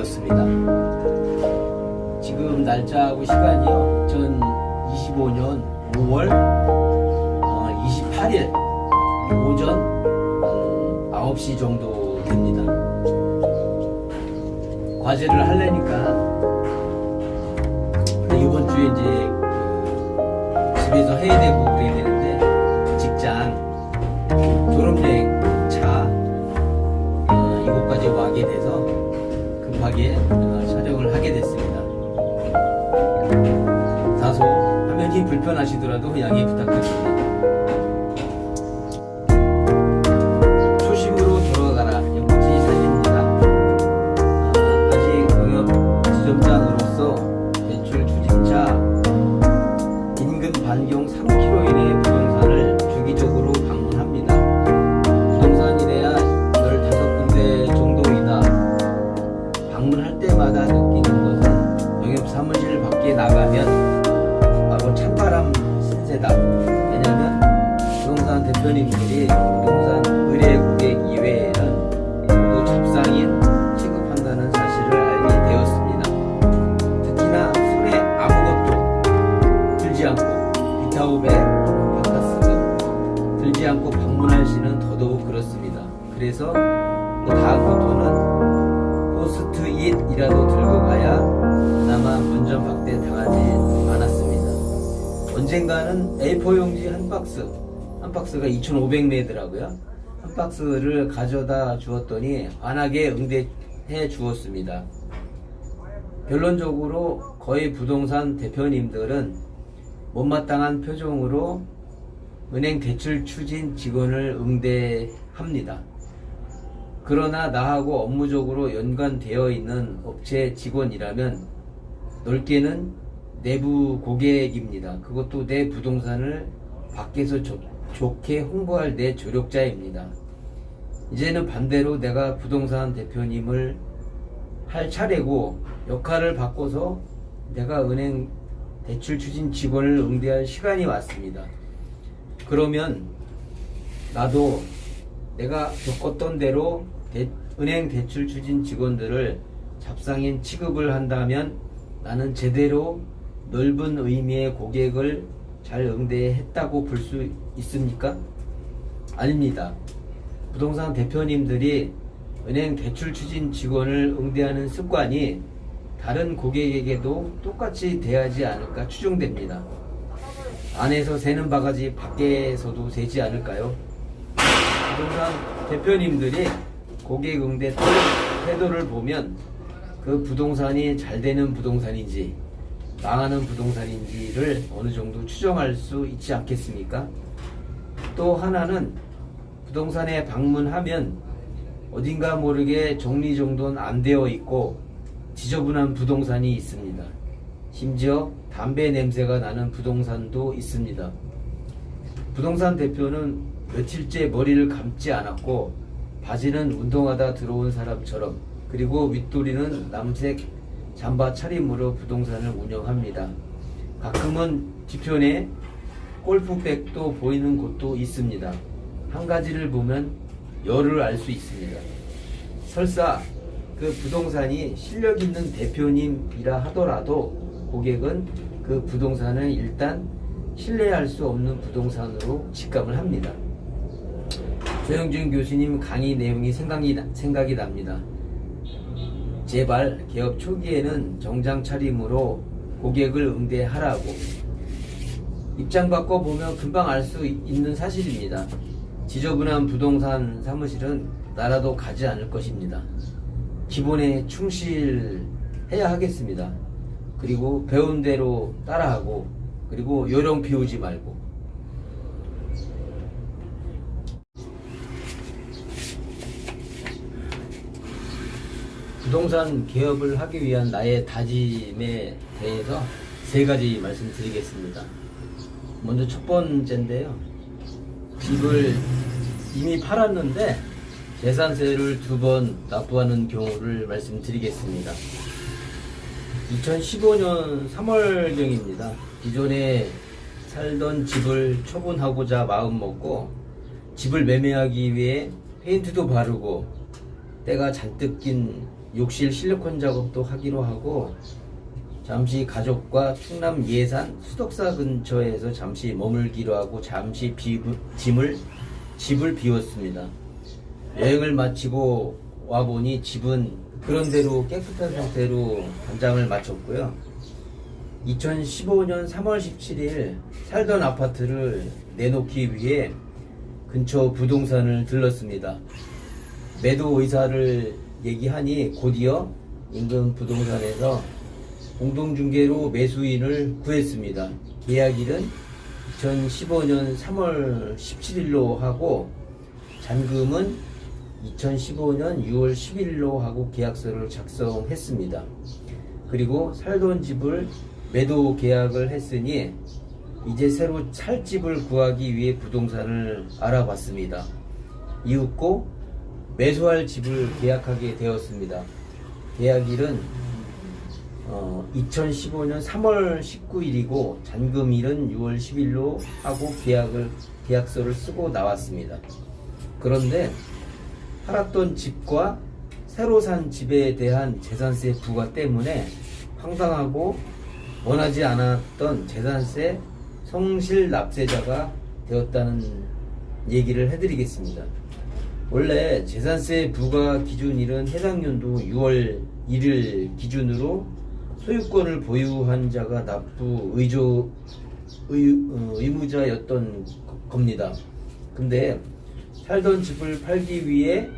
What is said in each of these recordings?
되었습니다. 지금 날짜하고 시간이요. 2025년 5월 28일 오전 9시 정도 됩니다. 과제를 하려니까 이번 주에 이제 집에서 해야 되고 그래야 되는데 직장 졸업여행 차 이곳까지 와게 돼서 급하게 촬영을 하게 됐습니다. 다소 화면이 불편하시더라도 양해 부탁드립니다. 초심으로 돌아가라 영지 살립니다. 아직 농협 지점장으로서 대출 추진차 인근 반경 3km 이내의 부동산을 주기적으로 방문합니다. 부동산이래야 15군데 정도이다. 방문할 때마다 느끼는 것은 농협 사무실 밖에 나가면 바로 찬바람 신세다. 왜냐면 부동산 대표님들이 부동산 의뢰 고객 이외에는 모두 잡상인 취급한다는 사실을 알게 되었습니다. 특히나 손에 아무것도 들지 않고 비타오백, 바카스 등 들지 않고 방문할 시는 더더욱 그렇습니다. 그래서 그 다음 돈은 포스트잇이라도 들고 가야 그나마 문전박대 당하지 않았습니다. 언젠가는 A4 용지 한 박스가 2,500매더라고요. 한 박스를 가져다 주었더니 환하게 응대해 주었습니다. 결론적으로 거의 부동산 대표님들은 못마땅한 표정으로 은행 대출 추진 직원을 응대합니다. 그러나 나하고 업무적으로 연관되어 있는 업체 직원이라면 넓게는 내부 고객입니다. 그것도 내 부동산을 밖에서 좋게 홍보할 내 조력자입니다. 이제는 반대로 내가 부동산 대표님을 할 차례고 역할을 바꿔서 내가 은행 대출 추진 직원을 응대할 시간이 왔습니다. 그러면 나도 내가 겪었던 대로 은행 대출 추진 직원들을 잡상인 취급을 한다면 나는 제대로 넓은 의미의 고객을 잘 응대했다고 볼 수 있습니까? 아닙니다. 부동산 대표님들이 은행 대출 추진 직원을 응대하는 습관이 다른 고객에게도 똑같이 대하지 않을까 추정됩니다. 안에서 새는 바가지 밖에서도 새지 않을까요? 부동산 대표님들이 고객 응대 태도를 보면 그 부동산이 잘 되는 부동산인지 망하는 부동산인지를 어느 정도 추정할 수 있지 않겠습니까? 또 하나는 부동산에 방문하면 어딘가 모르게 정리정돈 안 되어 있고 지저분한 부동산이 있습니다. 심지어 담배 냄새가 나는 부동산도 있습니다. 부동산 대표는 며칠째 머리를 감지 않았고 바지는 운동하다 들어온 사람처럼 그리고 윗도리는 남색 잠바 차림으로 부동산을 운영합니다. 가끔은 뒤편에 골프백도 보이는 곳도 있습니다. 한 가지를 보면 열을 알 수 있습니다. 설사 그 부동산이 실력 있는 대표님이라 하더라도 고객은 그 부동산을 일단 신뢰할 수 없는 부동산으로 직감을 합니다. 조영준 교수님 강의 내용이 생각이 납니다. 제발 개업 초기에는 정장 차림으로 고객을 응대하라고. 입장 바꿔보면 금방 알 수 있는 사실입니다. 지저분한 부동산 사무실은 나라도 가지 않을 것입니다. 기본에 충실해야 하겠습니다. 그리고 배운 대로 따라하고 그리고 요령 피우지 말고. 부동산 개업을 하기 위한 나의 다짐에 대해서 3가지 말씀드리겠습니다. 먼저 첫 번째인데요. 집을 이미 팔았는데 재산세를 2번 납부하는 경우를 말씀드리겠습니다. 2015년 3월경입니다. 기존에 살던 집을 처분하고자 마음먹고 집을 매매하기 위해 페인트도 바르고 때가 잔뜩 낀 욕실 실리콘 작업도 하기로 하고 잠시 가족과 충남 예산 수덕사 근처에서 잠시 머물기로 하고 잠시 집을 비웠습니다. 여행을 마치고 와보니 집은 그런대로 깨끗한 상태로 단장을 마쳤고요. 2015년 3월 17일 살던 아파트를 내놓기 위해 근처 부동산을 들렀습니다. 매도 의사를 얘기하니 곧이어 인근 부동산에서 공동중개로 매수인을 구했습니다. 계약일은 2015년 3월 17일로 하고 잔금은 2015년 6월 10일로 하고 계약서를 작성했습니다. 그리고 살던 집을 매도 계약을 했으니 이제 새로 살 집을 구하기 위해 부동산을 알아봤습니다. 이윽고 매수할 집을 계약하게 되었습니다. 계약일은 2015년 3월 19일이고 잔금일은 6월 10일로 하고 계약서를 쓰고 나왔습니다. 그런데 팔았던 집과 새로 산 집에 대한 재산세 부과 때문에 황당하고 원하지 않았던 재산세 성실 납세자가 되었다는 얘기를 해드리겠습니다. 원래 재산세 부과 기준일은 해당 연도 6월 1일 기준으로 소유권을 보유한 자가 납부 의무자였던 겁니다. 근데 살던 집을 팔기 위해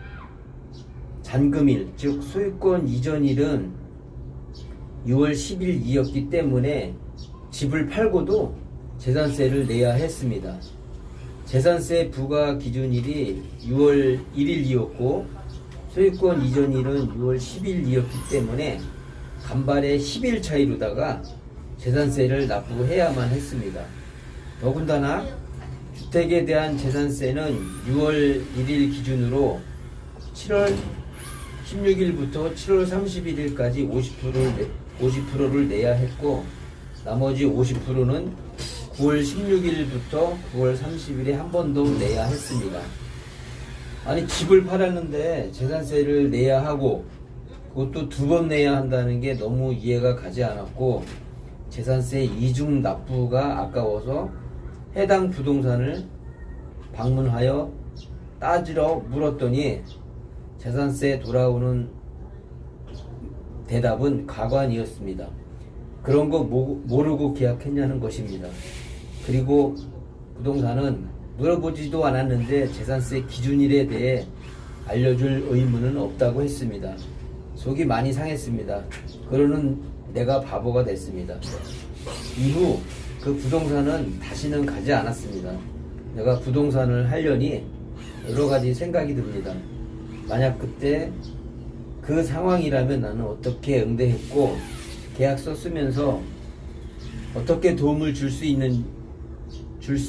잔금일, 즉 소유권 이전일은 6월 10일이었기 때문에 집을 팔고도 재산세를 내야 했습니다. 재산세 부과 기준일이 6월 1일이었고 소유권 이전일은 6월 10일이었기 때문에 간발의 10일 차이로다가 재산세를 납부해야만 했습니다. 더군다나 주택에 대한 재산세는 6월 1일 기준으로 7월 16일부터 7월 31일까지 50%를 내야 했고 나머지 50%는 9월 16일부터 9월 30일에 한 번 더 내야 했습니다. 아니 집을 팔았는데 재산세를 내야 하고 그것도 2번 내야 한다는 게 너무 이해가 가지 않았고 재산세 이중 납부가 아까워서 해당 부동산을 방문하여 따지러 물었더니 재산세 돌아오는 대답은 가관이었습니다. 그런 거 모르고 계약했냐는 것입니다. 그리고 부동산은 물어보지도 않았는데 재산세 기준일에 대해 알려줄 의무는 없다고 했습니다. 속이 많이 상했습니다. 그러는 내가 바보가 됐습니다. 이후 그 부동산은 다시는 가지 않았습니다. 내가 부동산을 하려니 여러 가지 생각이 듭니다. 만약 그때 그 상황이라면 나는 어떻게 응대했고 계약서 쓰면서 어떻게 도움을 줄 수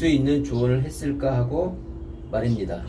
있는 조언을 했을까 하고 말입니다.